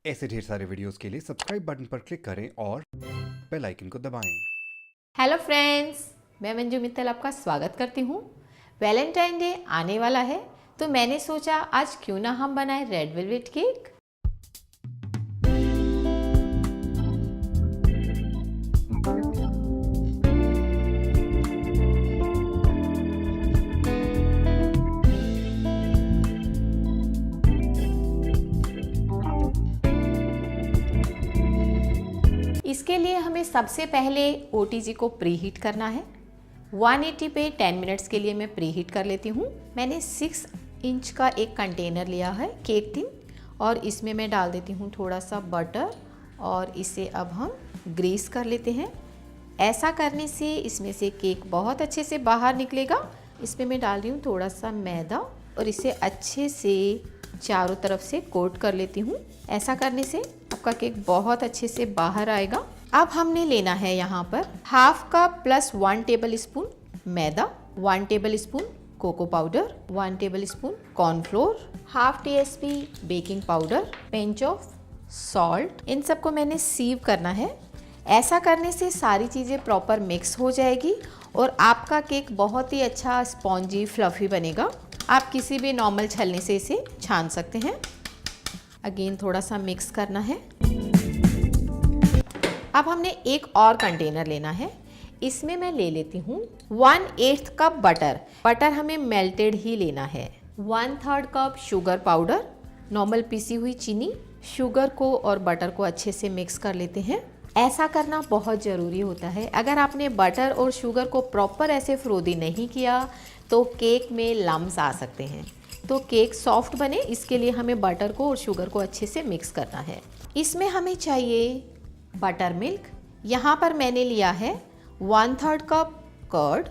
ऐसे ढेर सारे वीडियोस के लिए सब्सक्राइब बटन पर क्लिक करें और बेल आइकन को दबाएं। हेलो फ्रेंड्स, मैं मंजू मित्तल आपका स्वागत करती हूँ। वैलेंटाइन डे आने वाला है तो मैंने सोचा आज क्यों ना हम बनाएं रेड वेलवेट केक। इसके लिए हमें सबसे पहले OTG को प्री हीट करना है। 180 पे 10 मिनट्स के लिए मैं प्री हीट कर लेती हूँ। मैंने 6 इंच का एक कंटेनर लिया है केक टिन और इसमें मैं डाल देती हूँ थोड़ा सा बटर और इसे अब हम ग्रीस कर लेते हैं। ऐसा करने से इसमें से केक बहुत अच्छे से बाहर निकलेगा। इसमें मैं डाल रही हूँ थोड़ा सा मैदा और इसे अच्छे से चारों तरफ से कोट कर लेती हूँ। ऐसा करने से आपका केक बहुत अच्छे से बाहर आएगा। अब हमने लेना है यहाँ पर half cup plus 1 tablespoon मैदा, 1 tablespoon cocoa powder, 1 tablespoon cornflour, half TSP baking powder, pinch of salt. इन सबको मैंने सीव करना है। ऐसा करने से सारी चीज़ें प्रॉपर मिक्स हो जाएगी और आपका केक बहुत ही अच्छा स्पॉन्जी फ्लफी बनेगा। आप किसी भी नॉर्मल छलनी से इसे छान सकते हैं। अगेन थोड़ा सा मिक्स करना है। अब हमने एक और कंटेनर लेना है। इसमें मैं ले लेती हूँ 1/8 कप बटर। बटर हमें मेल्टेड ही लेना है। 1/3 cup sugar powder, normal PC हुई चीनी। शुगर को और बटर को अच्छे से मिक्स कर लेते हैं। ऐसा करना बहुत ज़रूरी होता है। अगर आपने बटर और शुगर को प्रॉपर ऐसे फ्रोदी नहीं किया तो केक में लम्स आ सकते हैं। तो केक सॉफ्ट बने इसके लिए हमें बटर को और शुगर को अच्छे से मिक्स करना है। इसमें हमें चाहिए बटर मिल्क। यहाँ पर मैंने लिया है 1/3 कप कर्ड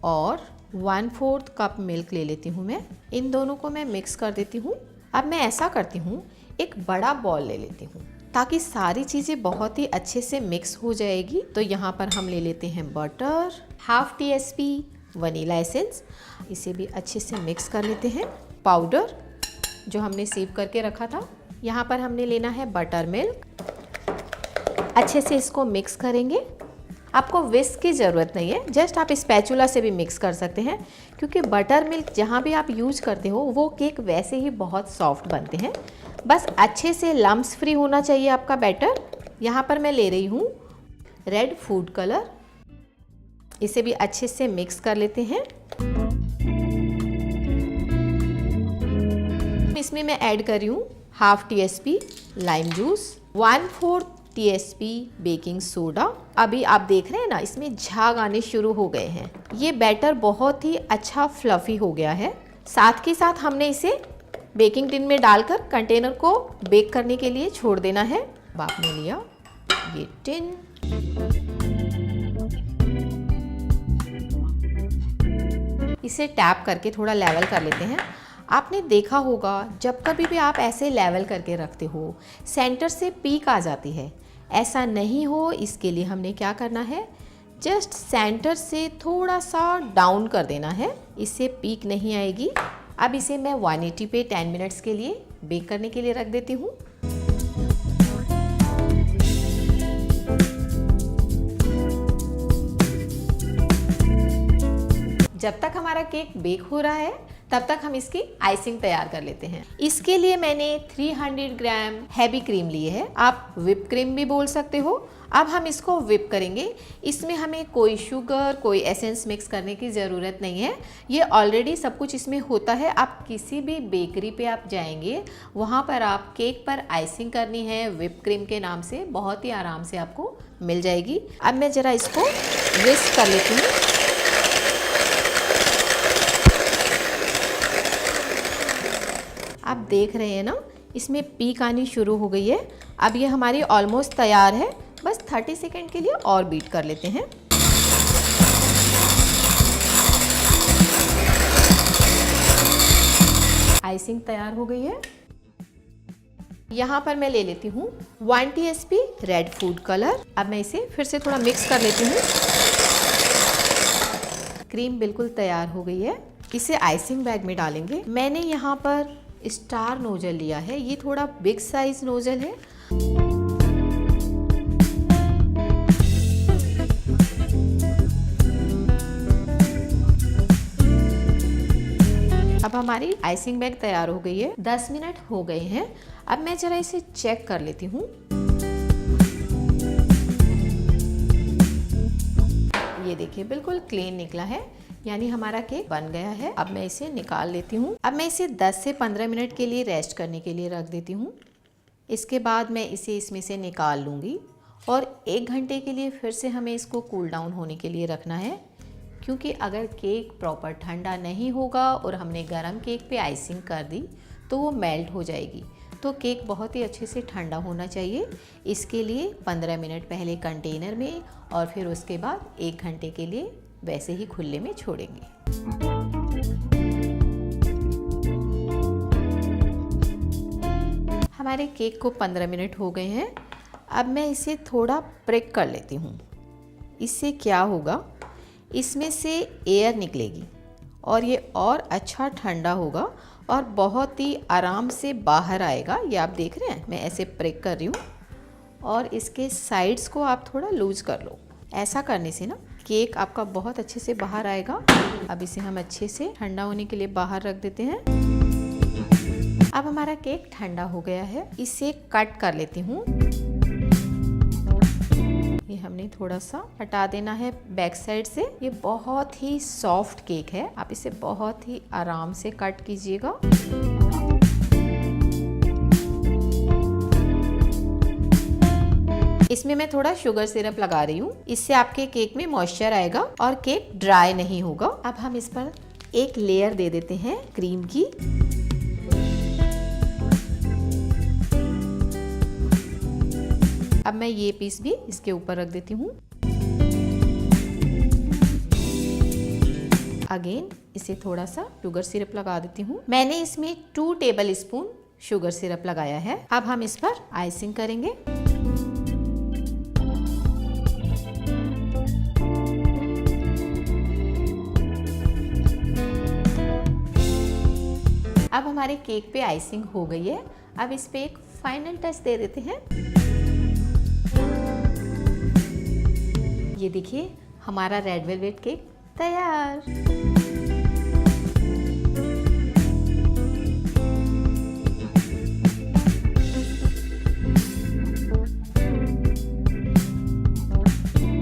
और 1/4 कप मिल्क ले लेती हूँ मैं। इन दोनों को मैं मिक्स कर देती हूँ। अब मैं ऐसा करती हूँ, एक बड़ा बॉल ले लेती हूँ ताकि सारी चीज़ें बहुत ही अच्छे से मिक्स हो जाएगी। तो यहाँ पर हम ले लेते हैं butter, half TSP vanilla essence, इसे भी अच्छे से मिक्स कर लेते हैं। पाउडर जो हमने सीव करके रखा था। यहाँ पर हमने लेना है बटर मिल्क। अच्छे से इसको मिक्स करेंगे। आपको विस्क की ज़रूरत नहीं है, जस्ट आप स्पैचुला से भी मिक्स कर सकते हैं क्योंकि बटर मिल्क जहाँ भी आप यूज करते हो वो केक वैसे ही बहुत सॉफ्ट बनते हैं। बस अच्छे से लम्स फ्री होना चाहिए आपका बैटर। यहाँ पर मैं ले रही हूँ रेड फूड कलर, इसे भी अच्छे से मिक्स कर लेते हैं। इसमें मैं ऐड कर रही हूँ half TSP lime juice, 1/4 TSP baking soda. अभी आप देख रहे हैं ना, इसमें झाग आने शुरू हो गए हैं। ये बैटर बहुत ही अच्छा फ्लफी हो गया है। साथ के साथ हमने इसे बेकिंग टिन में डालकर कंटेनर को बेक करने के लिए छोड़ देना है। अब आपने लिया ये टिन, इसे टैप करके थोड़ा लेवल कर लेते हैं। आपने देखा होगा जब कभी भी आप ऐसे लेवल करके रखते हो सेंटर से पीक आ जाती है। ऐसा नहीं हो इसके लिए हमने क्या करना है, जस्ट सेंटर से थोड़ा सा डाउन कर देना है, इससे पीक नहीं आएगी। अब इसे मैं 180 पे 10 मिनट्स के लिए बेक करने के लिए रख देती हूँ। जब तक हमारा केक बेक हो रहा है तब तक हम इसकी आइसिंग तैयार कर लेते हैं। इसके लिए मैंने 300 ग्राम हैवी क्रीम ली है, आप व्हिप क्रीम भी बोल सकते हो। अब हम इसको व्हिप करेंगे। इसमें हमें कोई शुगर, कोई एसेंस मिक्स करने की ज़रूरत नहीं है, ये ऑलरेडी सब कुछ इसमें होता है। आप किसी भी बेकरी पे आप जाएंगे, वहाँ पर आप केक पर आइसिंग करनी है व्हिप क्रीम के नाम से, बहुत ही आराम से आपको मिल जाएगी। अब मैं ज़रा इसको विस्क कर लेती हूँ। आप देख रहे हैं ना, इसमें पीक आनी शुरू हो गई है। अब ये हमारी ऑलमोस्ट तैयार है। बस 30 सेकेंड के लिए और बीट कर लेते हैं। आइसिंग तैयार हो गई है। यहाँ पर मैं ले लेती हूँ 1 TSP रेड फूड कलर। अब मैं इसे फिर से थोड़ा मिक्स कर लेती हूँ। क्रीम बिल्कुल तैयार हो गई है। इसे आइसिंग बैग में डालेंगे। मैंने यहाँ पर स्टार नोजल लिया है, ये थोड़ा बिग साइज नोजल है। अब हमारी आइसिंग बैग तैयार हो गई है। 10 मिनट हो गए हैं। अब मैं जरा इसे चेक कर लेती हूँ। ये देखिए बिल्कुल क्लीन निकला है, यानी हमारा केक बन गया है। अब मैं इसे निकाल लेती हूँ। अब मैं इसे 10 से 15 मिनट के लिए रेस्ट करने के लिए रख देती हूँ। इसके बाद मैं इसे इसमें से निकाल लूँगी और 1 घंटे के लिए फिर से हमें इसको कूल डाउन होने के लिए रखना है, क्योंकि अगर केक प्रॉपर ठंडा नहीं होगा और हमने गरम केक पे आइसिंग कर दी तो वो मेल्ट हो जाएगी। तो केक बहुत ही अच्छे से ठंडा होना चाहिए। इसके लिए 15 मिनट पहले कंटेनर में और फिर उसके बाद 1 घंटे के लिए वैसे ही खुले में छोड़ेंगे। हमारे केक को 15 मिनट हो गए हैं। अब मैं इसे थोड़ा प्रेक कर लेती हूँ। इससे क्या होगा, इसमें से एयर निकलेगी और ये और अच्छा ठंडा होगा और बहुत ही आराम से बाहर आएगा। ये आप देख रहे हैं, मैं ऐसे प्रेक कर रही हूँ और इसके साइड्स को आप थोड़ा लूज कर लो। ऐसा करने से ना केक आपका बहुत अच्छे से बाहर आएगा। अब इसे हम अच्छे से ठंडा होने के लिए बाहर रख देते हैं। अब हमारा केक ठंडा हो गया है, इसे कट कर लेती हूँ। ये हमने थोड़ा सा हटा देना है बैक साइड से। ये बहुत ही सॉफ्ट केक है, आप इसे बहुत ही आराम से कट कीजिएगा। इसमें मैं थोड़ा शुगर सिरप लगा रही हूँ, इससे आपके केक में मॉइस्चर आएगा और केक ड्राई नहीं होगा। अब हम इस पर एक लेयर दे देते हैं क्रीम की। अब मैं ये पीस भी इसके ऊपर रख देती हूँ। अगेन इसे थोड़ा सा शुगर सिरप लगा देती हूँ। मैंने इसमें 2 टेबल स्पून शुगर सिरप लगाया है। अब हम इस पर आइसिंग करेंगे। अब हमारे केक पे आइसिंग हो गई है। अब इस पे एक फाइनल टच दे देते हैं। ये देखिए हमारा रेड वेलवेट केक तैयार।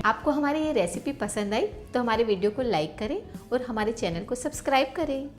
आपको हमारी ये रेसिपी पसंद आई तो हमारे वीडियो को लाइक करें और हमारे चैनल को सब्सक्राइब करें।